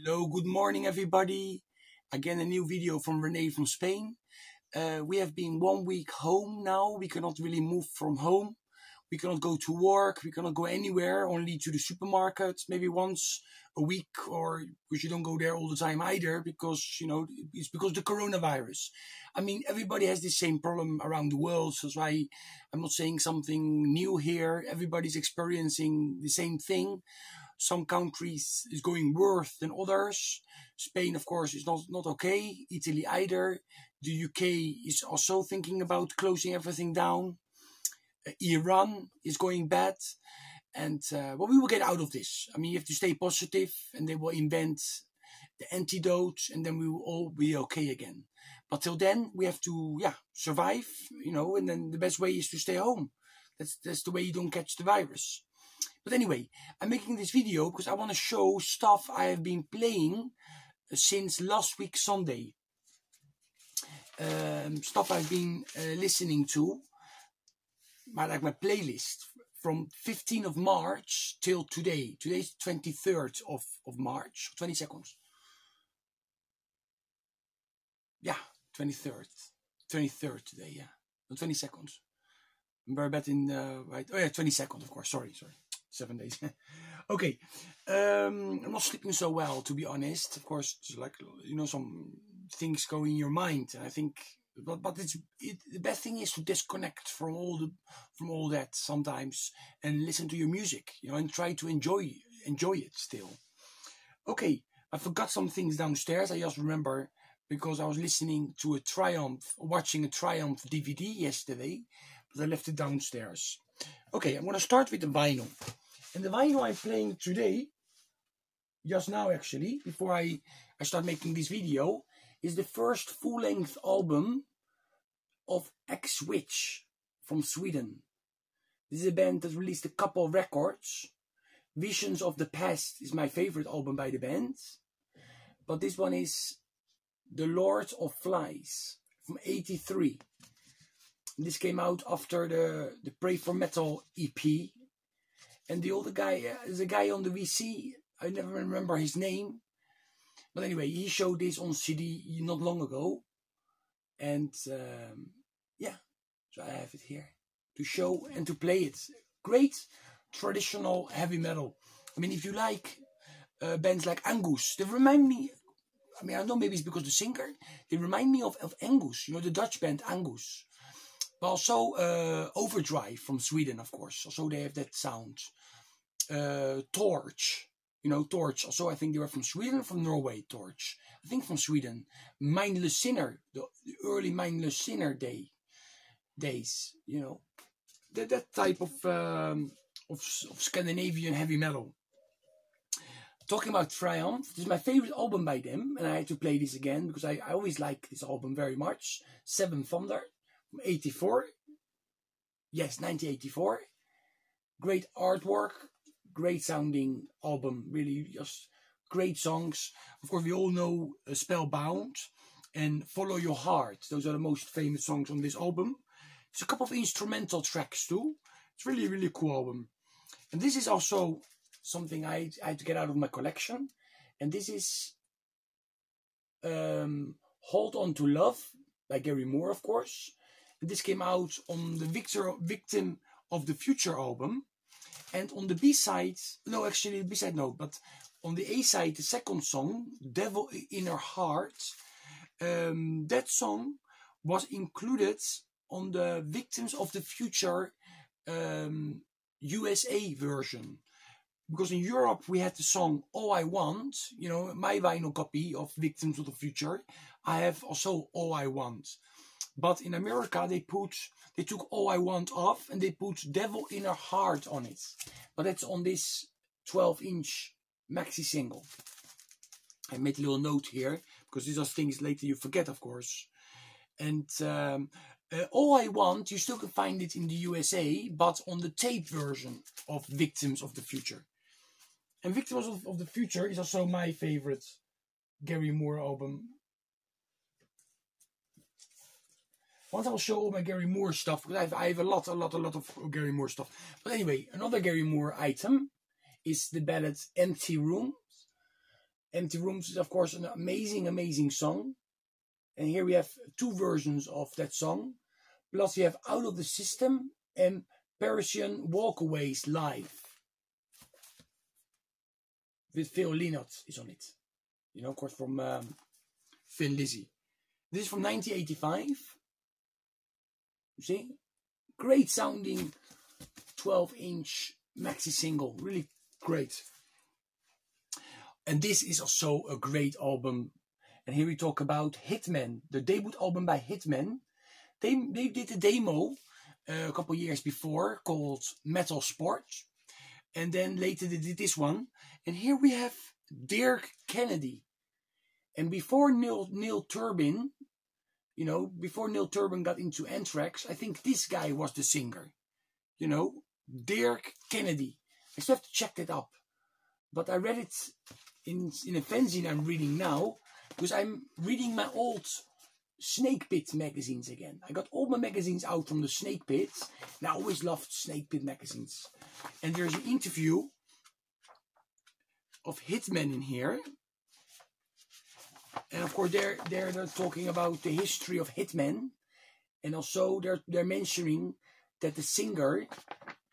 Hello, good morning everybody. Again, a new video from Renee from Spain. We have been 1 week home now. We cannot really move from home. We cannot go to work. We cannot go anywhere, only to the supermarket, maybe once a week, or because you don't go there all the time either, because, it's because of the coronavirus. I mean, everybody has the same problem around the world, so that's why I'm not saying something new here. Everybody's experiencing the same thing. Some countries is going worse than others. Spain, of course, is not okay. Italy either. The UK is also thinking about closing everything down. Iran is going bad. And well, we will get out of this. I mean, you have to stay positive, and they will invent the antidote, and then we will all be okay again. But till then, we have to, survive, and then the best way is to stay home. That's the way you don't catch the virus. But anyway, I'm making this video because I want to show stuff I have been playing since last week Sunday. Stuff I've been listening to, like my playlist from 15th of March till today. Today's 23rd of March, 22nd. Yeah, 23rd. 23rd today, yeah. No, 22nd. I'm very bad in, right. Oh yeah, 22nd, of course. Sorry. 7 days. Okay. I'm not sleeping so well, to be honest. Of course, it's like, some things go in your mind. And I think, but the best thing is to disconnect from all that sometimes and listen to your music, and try to enjoy it still. Okay. I forgot some things downstairs. I just remember because I was listening to watching a Triumph DVD yesterday, but I left it downstairs. Okay, I'm going to start with the vinyl. And the vinyl I'm playing today, just now actually, before I start making this video, is the first full-length album of X-Witch from Sweden. This is a band that released a couple of records. Visions of the Past is my favorite album by the band. But this one is The Lord of Flies from '83. This came out after the Pray for Metal EP. And the older guy is a guy on the VC. I never remember his name. But anyway, he showed this on CD not long ago. And so I have it here to show and to play it. Great traditional heavy metal. I mean, if you like bands like Angus, they remind me, I don't know, maybe it's because the singer, they remind me of Angus, the Dutch band Angus. But also Overdrive from Sweden, of course. Also they have that sound. Torch. Torch. Also I think they were from Sweden or from Norway, Torch. I think from Sweden. Mindless Sinner. The early Mindless Sinner days. That type of Scandinavian heavy metal. Talking about Triumph, this is my favorite album by them. And I had to play this again because I always like this album very much. Seven Thunder. From '84, yes, 1984. Great artwork, great sounding album, really just great songs. Of course, we all know Spellbound and Follow Your Heart. Those are the most famous songs on this album. There's a couple of instrumental tracks too. It's really, really cool album. And this is also something I had to get out of my collection. And this is Hold On To Love by Gary Moore, of course. This came out on the Victim of the Future album. And on the B-side, but on the A-side, the second song, Devil in Her Heart, that song was included on the Victims of the Future USA version. Because in Europe, we had the song All I Want, my vinyl copy of Victims of the Future. I have also All I Want. But in America, they took All I Want off and they put Devil in Her Heart on it. But that's on this 12-inch maxi single. I made a little note here because these are things later you forget, of course. And All I Want, you still can find it in the USA, but on the tape version of Victims of the Future. And Victims of the Future is also my favorite Gary Moore album. Once I will show all my Gary Moore stuff, because I have a lot of Gary Moore stuff. But anyway, another Gary Moore item is the ballad Empty Room. Empty Rooms is, of course, an amazing, amazing song. And here we have 2 versions of that song. Plus we have Out of the System and Parisian Walkaways Live. With Phil Lynott is on it. You know, of course, from Thin Lizzy. This is from 1985. You see? Great sounding 12-inch maxi single. Really great. And this is also a great album. And here we talk about Hitman, the debut album by Hitman. They did a demo a couple years before called Metal Sport. And then later they did this one. And here we have Dirk Kennedy. And before Neil Turbin, you know, before Neil Turbin got into Anthrax, I think this guy was the singer. You know, Dirk Kennedy. I still have to check that up. But I read it in a fanzine I'm reading now. Because I'm reading my old Snake Pit magazines again. I got all my magazines out from the Snake Pit. And I always loved Snake Pit magazines. And there's an interview of Hitman in here. And of course they're talking about the history of Hitman. And also they're mentioning that the singer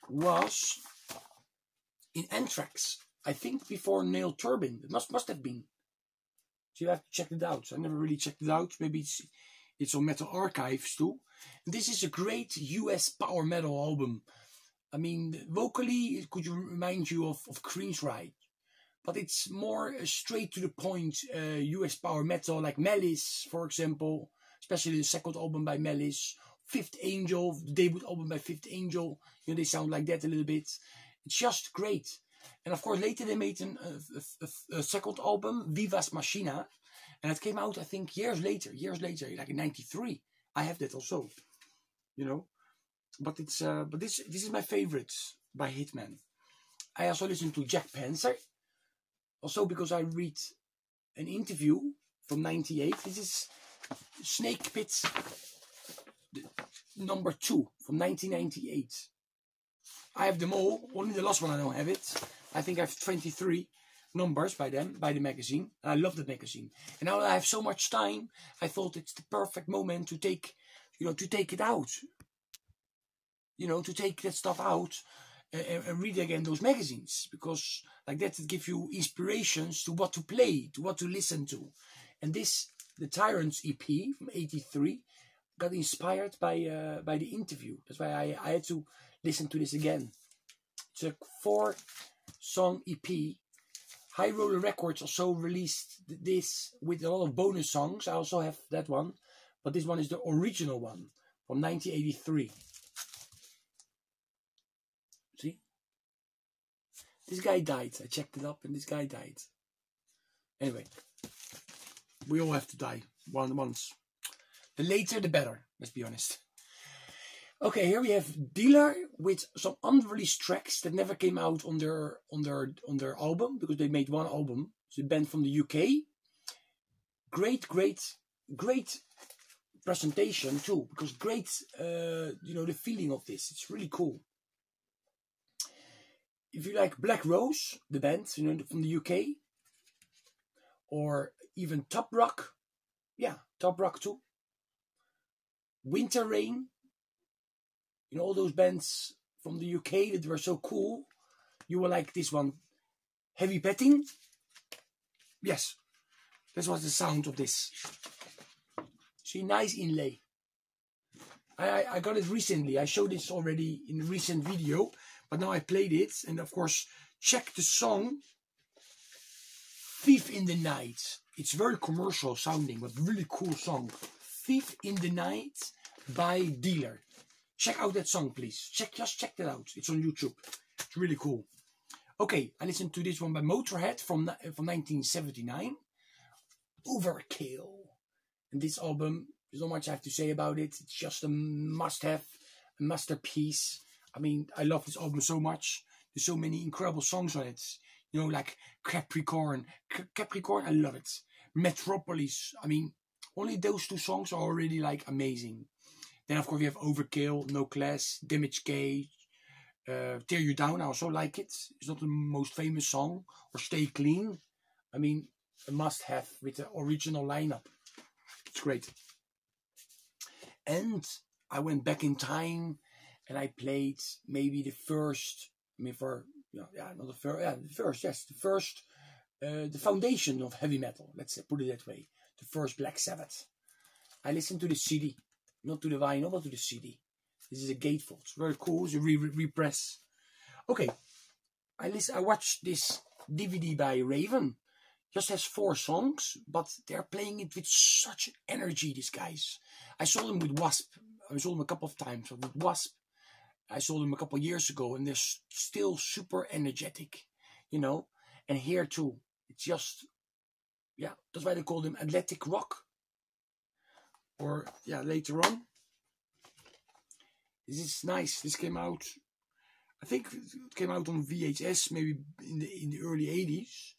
was in Anthrax. I think before Neil Turbin. It must have been. So you have to check it out. I never really checked it out. Maybe it's on Metal Archives too. And this is a great US power metal album. I mean, vocally it could remind you of Queensryche. But it's more straight to the point US power metal like Malice, for example. Especially the second album by Malice. Fifth Angel, the debut album by Fifth Angel. You know, they sound like that a little bit. It's just great. And of course, later they made a second album, Vivas Machina. And it came out, I think, years later, like in 93. I have that also, you know. But it's but this is my favorite by Hitman. I also listen to Jack Panzer. Also because I read an interview from 98. This is Snake Pit number 2 from 1998. I have them all. Only the last one I don't have it. I think I have 23 numbers by them, by the magazine. I love the magazine. And now that I have so much time, I thought it's the perfect moment to take, you know, to take it out. You know, to take that stuff out and read again those magazines. Because like that, it gives you inspirations to what to play, to what to listen to. And this, the Tyrants EP from 83, got inspired by the interview. That's why I had to listen to this again. It's a 4-song EP. High Roller Records also released this with a lot of bonus songs. I also have that one. But this one is the original one from 1983. See? This guy died. I checked it up and this guy died. Anyway. We all have to die once. The later the better, let's be honest. Okay, here we have Dealer with some unreleased tracks that never came out on their album, because they made one album. It's a band from the UK. Great presentation too, because great, you know, the feeling of this. It's really cool. If you like Black Rose, the band, you know, from the UK, or even Top Rock, yeah, Top Rock too. Winter Rain. You know, all those bands from the UK that were so cool. You will like this one. Heavy Petting. Yes. This was the sound of this. See, nice inlay. I got it recently. I showed this already in a recent video. But now I played it. And of course, check the song. Thief in the Night. It's very commercial sounding, but really cool song. Thief in the Night by Dealer. Check out that song, please. Just check that out. It's on YouTube. It's really cool. Okay, I listened to this one by Motorhead from 1979. Overkill. And this album, there's not much I have to say about it. It's just a must-have, a masterpiece. I mean, I love this album so much. There's so many incredible songs on it. You know, like Capricorn. Capricorn, I love it. Metropolis. I mean, only those 2 songs are already like amazing. Then of course we have Overkill, No Class, Damage Cage, Tear You Down. I also like it. It's not the most famous song. Or Stay Clean. I mean, a must-have with the original lineup. It's great. And I went back in time and I played maybe the first, the foundation of heavy metal. Let's put it that way. The first Black Sabbath. I listened to the CD, not to the vinyl, but to the CD. This is a gatefold. It's very cool. It's a repress. Okay, I watched this DVD by Raven. Just has 4 songs, but they're playing it with such energy, these guys. I saw them with Wasp. I saw them a couple of times. With Wasp, I saw them a couple of years ago, and they're still super energetic, you know. And here too, it's just, yeah, that's why they call them athletic rock. Or, yeah, later on. This is nice. This came out, I think it came out on VHS, maybe in the early 80s.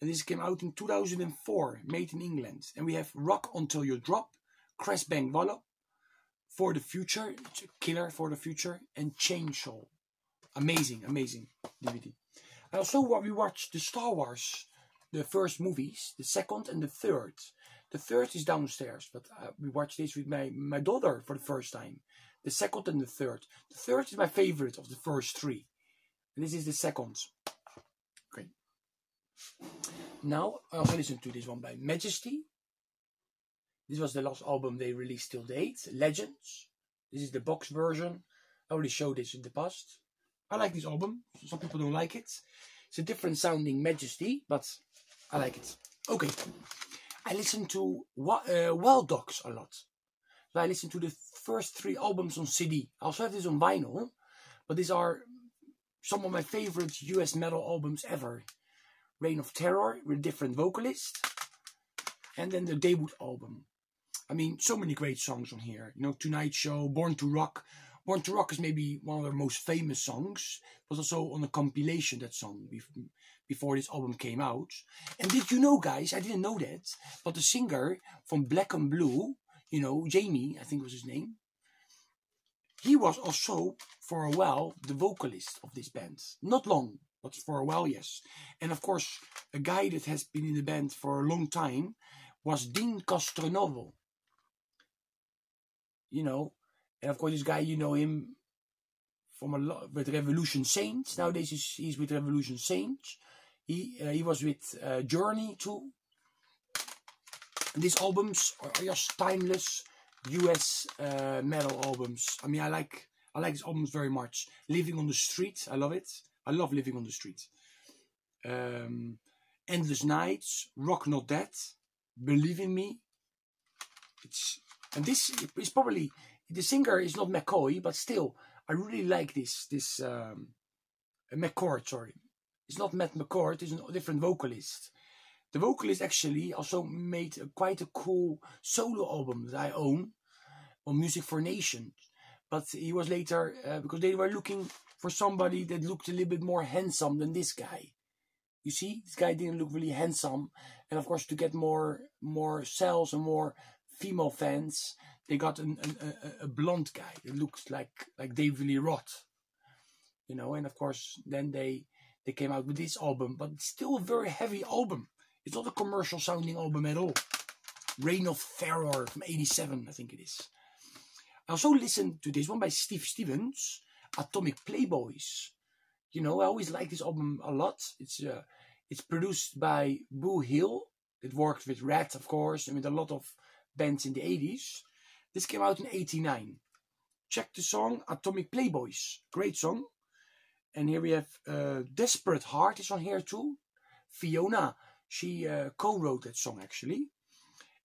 And this came out in 2004, made in England. And we have Rock Until You Drop, Crash Bang Wallop, For the Future, it's a killer for the future, and Chainsaw. Amazing, amazing DVD. I also we watched the Star Wars, the first movies, the second and the third. The third is downstairs, but we watched this with my daughter for the first time. The second and the third. The third is my favorite of the first 3. And this is the second. Okay. Now, I also listened to this one by Majesty. This was the last album they released till date. Legends. This is the box version. I already showed this in the past. I like this album. Some people don't like it. It's a different sounding Majesty, but I like it. Okay. I listen to Wild Dogs a lot. So I listened to the first 3 albums on CD. I also have this on vinyl. But these are some of my favorite US metal albums ever. Reign of Terror with different vocalists. And then the debut album. I mean, so many great songs on here. You know, Tonight Show, Born to Rock. Born to Rock is maybe one of their most famous songs. It was also on a compilation, that song, before this album came out. And did you know, guys, I didn't know that, but the singer from Black and Blue, you know, Jamie, I think was his name, he was also, for a while, the vocalist of this band. Not long, but for a while, yes. And of course, a guy that has been in the band for a long time was Dean Castronovo. You know, and of course, this guy, you know him from a lot with Revolution Saints. Nowadays, he's with Revolution Saints. He was with Journey too. And these albums are just timeless US metal albums. I mean, I like these albums very much. Living on the Street, I love it. I love Living on the Street. Endless Nights, Rock Not Dead, Believe in Me. And this is probably, the singer is not McCoy, but still, I really like this McCord, sorry. It's not Matt McCord, it's a different vocalist. The vocalist actually also made quite a cool solo album that I own on Music for Nations. But he was later, because they were looking for somebody that looked a little bit more handsome than this guy. You see, this guy didn't look really handsome. And of course, to get more sales and more female fans, they got a blonde guy that looks like David Lee Roth. You know, and of course, then they came out with this album. But it's still a very heavy album. It's not a commercial sounding album at all. Reign of Terror from '87, I think it is. I also listened to this one by Steve Stevens, Atomic Playboys. You know, I always like this album a lot. It's produced by Boo Hill. It worked with Rat, of course, and with a lot of bands in the 80s. This came out in '89. Check the song Atomic Playboys. Great song. And here we have Desperate Heart is on here too. Fiona, she co-wrote that song actually.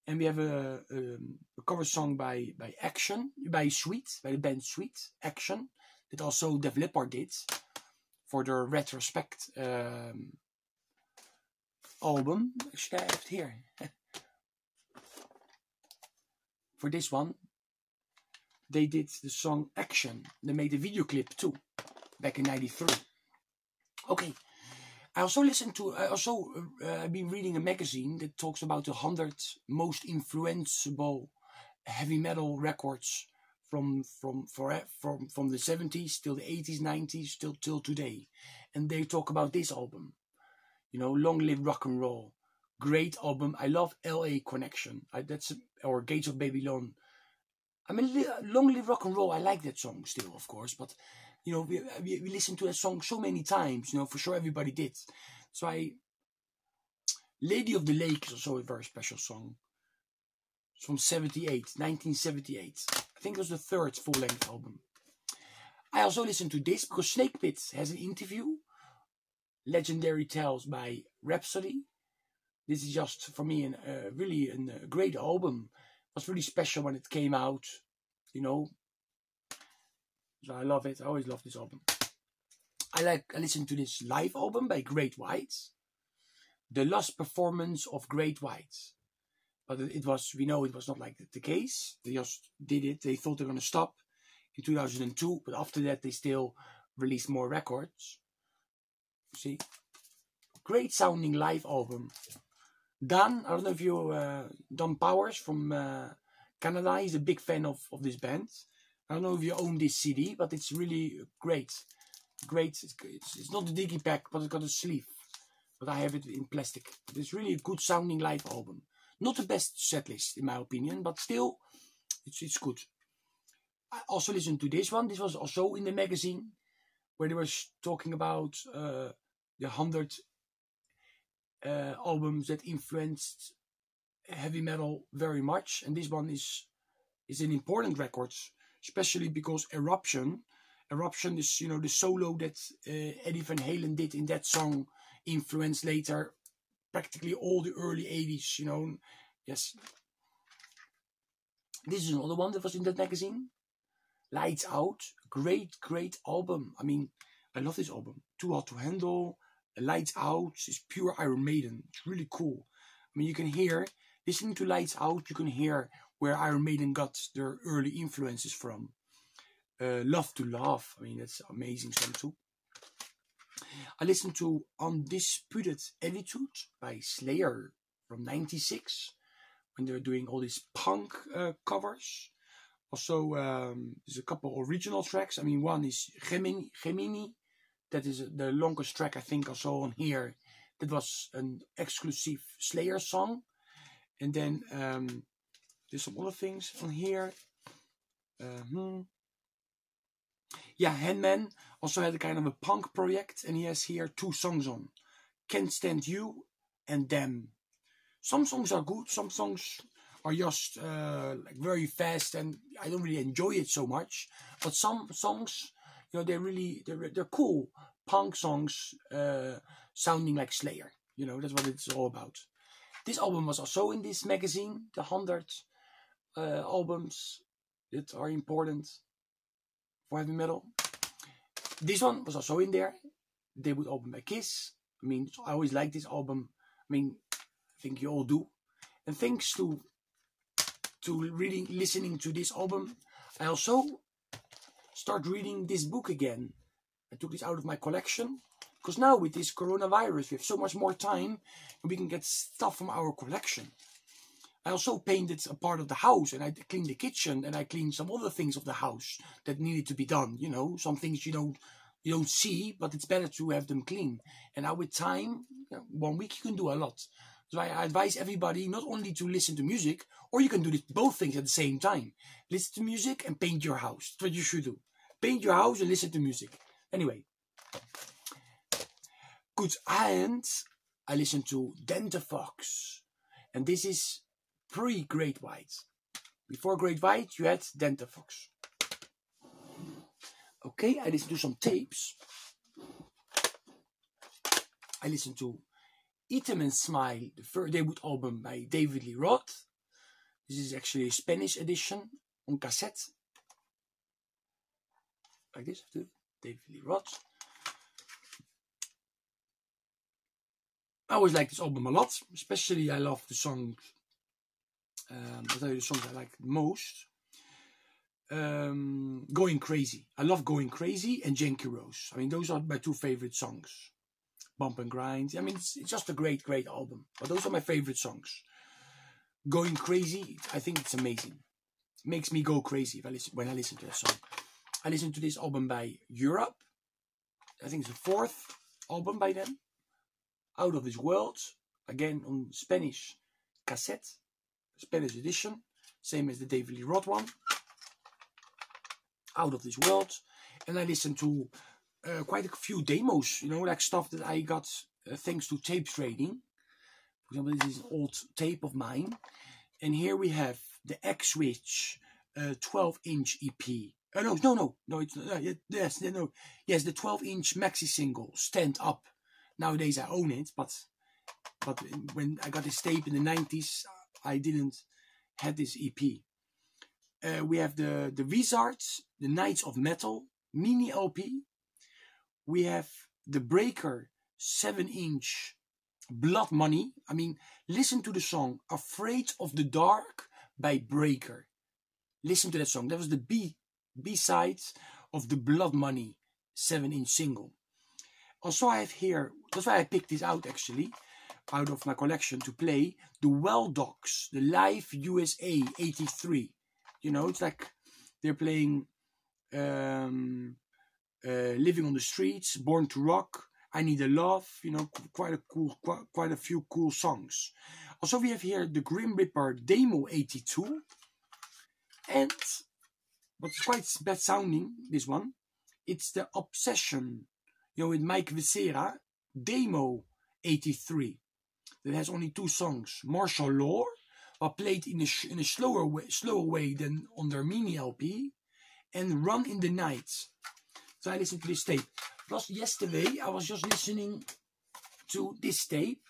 And we have a cover song by Action, by Sweet, by the band Sweet, Action, that also Def Leppard did for their retrospect album. Actually, I have it here. For this one, they did the song Action. They made a video clip too, back in '93. Okay. I've been reading a magazine that talks about the 100 most influential heavy metal records from the 70s till the 80s, 90s, till today. And they talk about this album. You know, Long Live Rock and Roll, great album. I love LA Connection. Or Gates of Babylon. I mean, Long Live Rock and Roll. I like that song still, of course, but you know, we listened to that song so many times. You know, for sure everybody did. So Lady of the Lake is also a very special song. It's from 1978. I think it was the third full-length album. I also listened to this because Snake Pit has an interview, Legendary Tales by Rhapsody. This is just, for me, really a great album. It was really special when it came out, you know. So I love it. I always love this album. I listened to this live album by Great White. The Lost Performance of Great White. But we know it was not like the case. They just did it. They thought they were going to stop in 2002. But after that, they still released more records. See? Great sounding live album. Dan, I don't know if you, Don Powers from Canada, he's a big fan of this band. I don't know if you own this CD, but it's really great. Great. It's not a digipack, but it's got a sleeve. But I have it in plastic. It's really a good sounding live album. Not the best setlist, in my opinion, but still, it's good. I also listened to this one. This was also in the magazine, where they were talking about the 100 albums that influenced heavy metal very much. And this one is an important record, especially because Eruption is, you know, the solo that Eddie Van Halen did in that song influenced later practically all the early 80s, you know. Yes. This is another one that was in that magazine. Lights Out. Great album. I mean, I love this album. Too Hot to Handle. Lights Out is pure Iron Maiden. It's really cool. I mean, you can hear, listening to Lights Out, you can hear where Iron Maiden got their early influences from. Love to Love. I mean, that's an amazing song too. I listened to Undisputed Attitude by Slayer from '96, when they were doing all these punk covers. Also, there's a couple original tracks. I mean, one is Gemini. That is the longest track I think I saw on here. That was an exclusive Slayer song. And then there's some other things on here. Yeah, Handman also had a kind of a punk project, and he has here 2 songs on. Can't Stand You and Them. Some songs are good, some songs are just like very fast, and I don't really enjoy it so much. But some songs, you know, they're cool punk songs, sounding like Slayer. You know, that's what it's all about. This album was also in this magazine, the 100 albums that are important for heavy metal. This one was also in there. Debut album by Kiss. I mean, I always like this album. I mean, I think you all do. And thanks to listening to this album, I also start reading this book again. I took this out of my collection because now with this coronavirus, we have so much more time and we can get stuff from our collection. I also painted a part of the house, and I cleaned the kitchen, and I cleaned some other things of the house that needed to be done. You know, some things you don't see, but it's better to have them clean. And now with time, 1 week you can do a lot. So I advise everybody not only to listen to music, or you can do both things at the same time. Listen to music and paint your house. That's what you should do. Paint your house and listen to music. Anyway. Good. And I listened to Dentafox. And this is pre-Great White. Before Great White, you had Dentafox. Okay, I listened to some tapes. I listened to Eat 'Em and Smile, the first debut album by David Lee Roth. This is actually a Spanish edition on cassette. Like this, David Lee Roth. I always like this album a lot. Especially I love the songs. I'll tell you the songs I like the most. Going Crazy. I love Going Crazy and Janky Rose. I mean, those are my 2 favorite songs. Bump and Grind. I mean, it's just a great album. But those are my favorite songs. Going Crazy, I think it's amazing. It makes me go crazy when I listen to that song. I listened to this album by Europe. I think it's the 4th album by them. Out of This World. again on Spanish cassette, Spanish edition, same as the David Lee Roth one. Out of This World. And I listened to quite a few demos, you know, like stuff that I got thanks to tape trading. For example, this is an old tape of mine. And here we have the X-Witch 12-inch EP. Yes, the 12-inch maxi single, Stand Up. Nowadays I own it, but when I got this tape in the 90s, I didn't have this EP. We have the Wizards, the Knights of Metal mini LP. We have the Breaker 7-inch Blood Money. I mean, listen to the song Afraid of the Dark by Breaker. Listen to that song. That was the B-side of the Blood Money 7-inch single. Also, I have here, that's why I picked this out actually, out of my collection to play, the Well Dogs, the Live USA 83. You know, it's like they're playing Living on the Streets, Born to Rock, I Need a Love, you know, quite a few cool songs. Also, we have here the Grim Reaper Demo 82. And what's quite bad sounding, this one, it's the Obsession, you know, with Mike Viscera, Demo 83. That has only 2 songs, Martial Law, but played in a slower way than on their mini LP, and Run in the Night. So I listened to this tape. Plus yesterday I was just listening to this tape.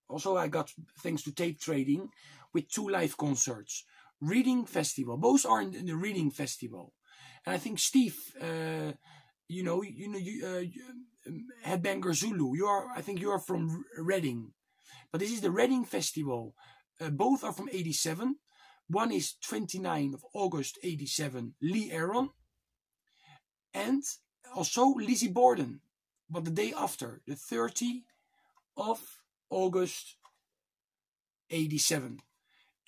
Also I got, thanks to tape trading, with 2 live concerts. Reading Festival. Both are in the Reading Festival. And I think Steve, Headbanger Zulu, I think you are from Reading. But this is the Reading Festival. Both are from 87. One is 29th of August 87, Lee Aaron. And also Lizzie Borden. But the day after, the 30th of August 87.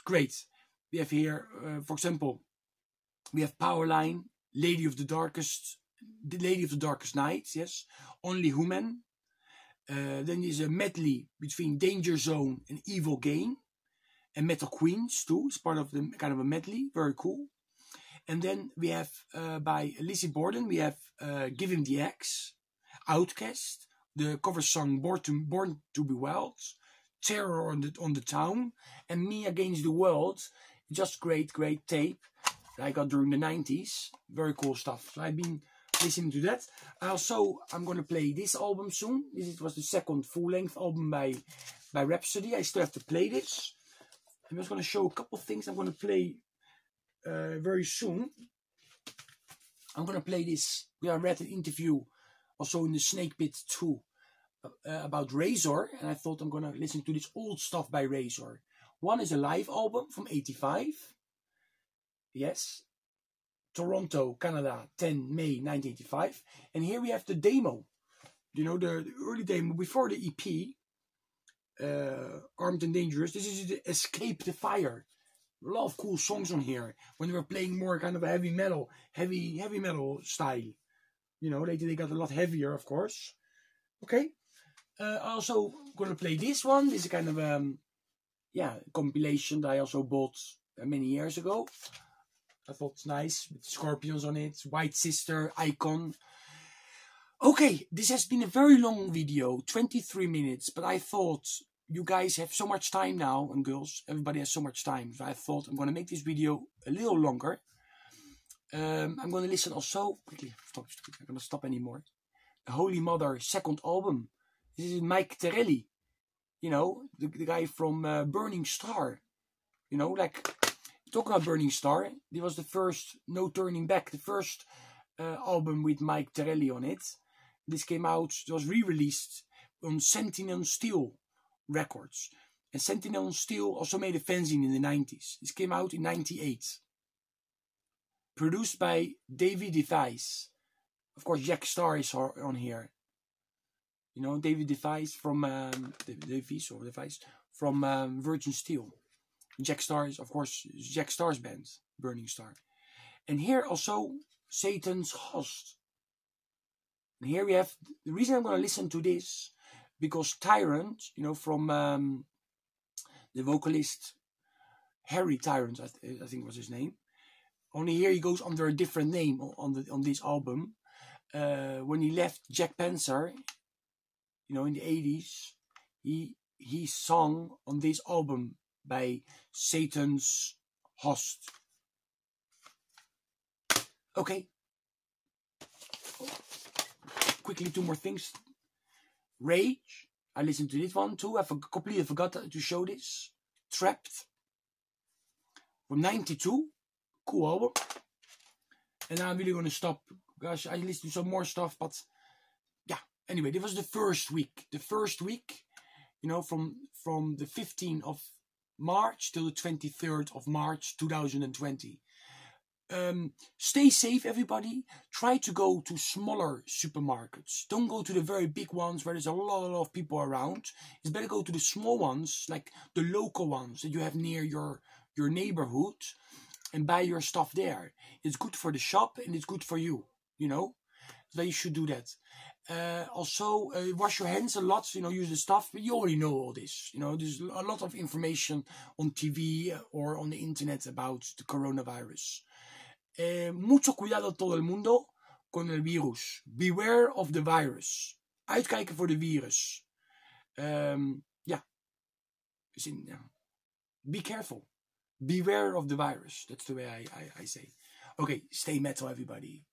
Great. We have here, for example, we have Powerline, Lady of the Darkest Night, yes. Only Human. Then there's a medley between Danger Zone and Evil Game. And Metal Queens too, it's part of the kind of a medley, very cool. And then we have by Lizzie Borden, we have Give Him the Axe, Outcast, the cover song Born to Be Wild, Terror on the Town, and Me Against the World. Just great tape that I got during the 90s. Very cool stuff. So I've been listening to that. Also, I'm going to play this album soon. This was the second full-length album by Rhapsody. I still have to play this. I'm just going to show a couple things I'm going to play very soon. I'm going to play this. I read an interview also in the Snake Pit 2 about Razor, and I thought I'm going to listen to this old stuff by Razor. One is a live album from 85. Yes. Toronto, Canada, 10 May 1985. And here we have the demo. You know, the early demo before the EP. Armed and Dangerous. This is the Escape the Fire. A lot of cool songs on here. When they were playing more kind of a heavy metal style. You know, later they got a lot heavier, of course. Okay. Also gonna play this one. This is kind of compilation that I also bought many years ago. I thought it's nice with scorpions on it. White Sister, Icon. Okay, this has been a very long video, 23 minutes, but I thought you guys have so much time now, and girls, everybody has so much time. So I thought I'm going to make this video a little longer. I'm going to listen also, quickly, stop, I'm going to stop anymore. The Holy Mother second album. This is Mike Terrelli, you know, the guy from Burning Star. You know, like, talking about Burning Star, this was the first, No Turning Back, the first album with Mike Terrelli on it. This came out, it was re-released on Sentinel Steel Records. And Sentinel Steel also made a fanzine in the 90s. This came out in 98. Produced by Davey DeVise. Of course, Jack Starr is on here. You know, Davey DeVise from Virgin Steel. Jack Starr is, of course, Jack Starr's band, Burning Star. And here also, Satan's Host. And here we have, the reason I'm going to listen to this, because Tyrant, you know, from the vocalist Harry Tyrant, I think was his name. Only here he goes under a different name on this album. When he left Jack Panzer, you know, in the 80s, he sung on this album by Satan's Host. Okay. Quickly, 2 more things. Rage. I listened to this one too. I completely forgot to show this. Trapped. From 92. Cool album. And now I'm really going to stop. Gosh, I listened to some more stuff, but yeah. Anyway, this was the first week. The first week, you know, from the 15th of March till the 23rd of March 2020. Stay safe, everybody. Try to go to smaller supermarkets. Don't go to the very big ones where there's a lot of people around. It's better go to the small ones, like the local ones that you have near your neighborhood, and buy your stuff there. It's good for the shop and it's good for you, you know. So you should do that. Also, wash your hands a lot, you know, use the stuff, but you already know all this. You know, there's a lot of information on TV or on the internet about the coronavirus. Mucho cuidado todo el mundo con el virus. Beware of the virus. Uitkijken voor de virus. Yeah. Be careful. Beware of the virus. That's the way I say. Okay, stay metal, everybody.